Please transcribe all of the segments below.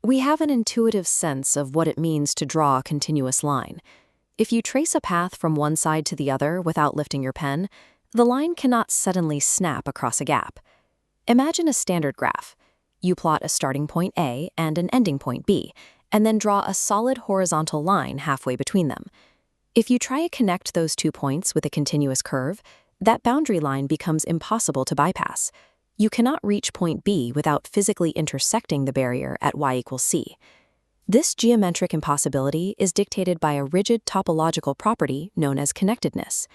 We have an intuitive sense of what it means to draw a continuous line. If you trace a path from one side to the other without lifting your pen, the line cannot suddenly snap across a gap. Imagine a standard graph. You plot a starting point A and an ending point B, and then draw a solid horizontal line halfway between them. If you try to connect those 2 points with a continuous curve, that boundary line becomes impossible to bypass. You cannot reach point B without physically intersecting the barrier at y=c. This geometric impossibility is dictated by a rigid topological property known as connectedness.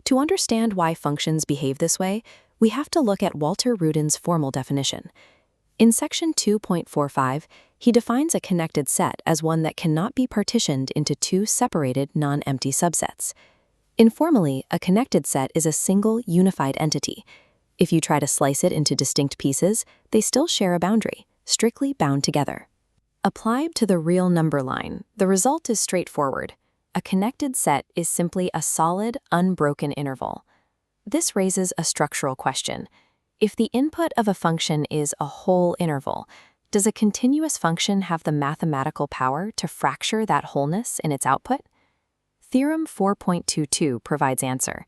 To understand why functions behave this way, we have to look at Walter Rudin's formal definition. In section 2.45, he defines a connected set as one that cannot be partitioned into two separated non-empty subsets. Informally, a connected set is a single unified entity. If you try to slice it into distinct pieces, they still share a boundary, strictly bound together. Applied to the real number line, the result is straightforward. A connected set is simply a solid, unbroken interval. This raises a structural question. If the input of a function is a whole interval, does a continuous function have the mathematical power to fracture that wholeness in its output? Theorem 4.22 provides answer.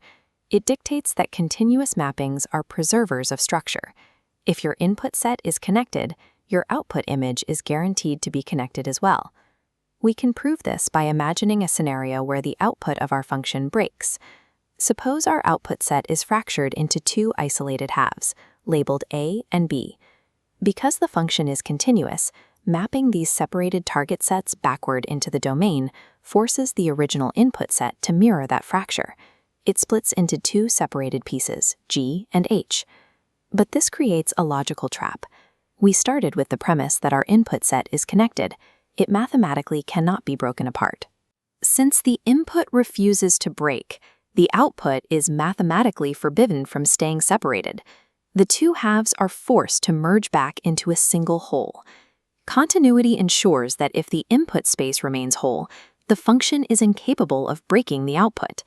It dictates that continuous mappings are preservers of structure. If your input set is connected, your output image is guaranteed to be connected as well. We can prove this by imagining a scenario where the output of our function breaks. Suppose our output set is fractured into two isolated halves, labeled A and B. Because the function is continuous, mapping these separated target sets backward into the domain forces the original input set to mirror that fracture. It splits into two separated pieces, G and H. But this creates a logical trap. We started with the premise that our input set is connected. It mathematically cannot be broken apart. Since the input refuses to break, the output is mathematically forbidden from staying separated. The two halves are forced to merge back into a single whole. Continuity ensures that if the input space remains whole, the function is incapable of breaking the output.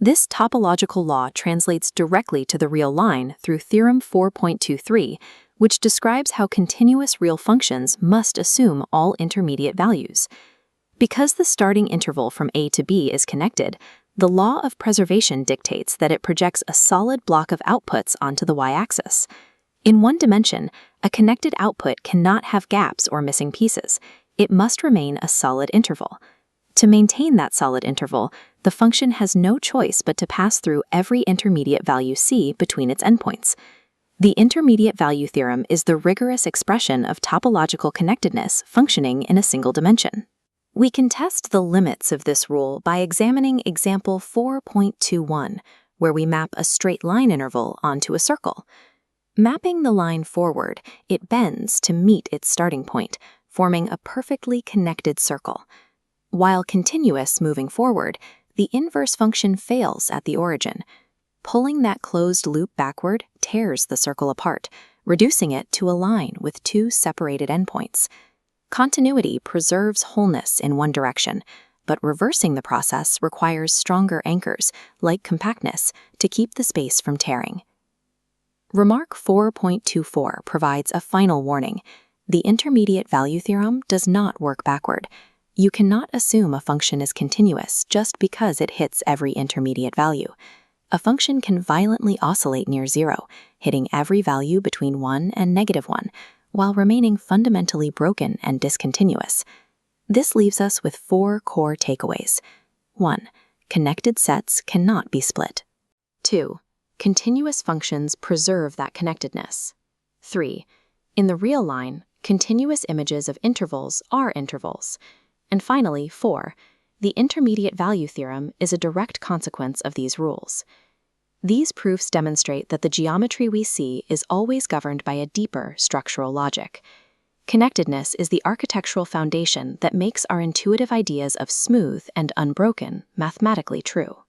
This topological law translates directly to the real line through Theorem 4.23, which describes how continuous real functions must assume all intermediate values. Because the starting interval from A to B is connected, the law of preservation dictates that it projects a solid block of outputs onto the y-axis. In one dimension, a connected output cannot have gaps or missing pieces. It must remain a solid interval. To maintain that solid interval, the function has no choice but to pass through every intermediate value c between its endpoints. The Intermediate Value Theorem is the rigorous expression of topological connectedness functioning in a single dimension. We can test the limits of this rule by examining example 4.21, where we map a straight line interval onto a circle. Mapping the line forward, it bends to meet its starting point, forming a perfectly connected circle. While continuous moving forward, the inverse function fails at the origin. Pulling that closed loop backward tears the circle apart, reducing it to a line with two separated endpoints. Continuity preserves wholeness in one direction, but reversing the process requires stronger anchors, like compactness, to keep the space from tearing. Remark 4.24 provides a final warning. The Intermediate Value Theorem does not work backward. You cannot assume a function is continuous just because it hits every intermediate value. A function can violently oscillate near zero, hitting every value between 1 and -1, while remaining fundamentally broken and discontinuous. This leaves us with 4 core takeaways. 1. Connected sets cannot be split. 2. Continuous functions preserve that connectedness. 3. In the real line, continuous images of intervals are intervals. And finally, 4. The Intermediate Value Theorem is a direct consequence of these rules. These proofs demonstrate that the geometry we see is always governed by a deeper structural logic. Connectedness is the architectural foundation that makes our intuitive ideas of smooth and unbroken mathematically true.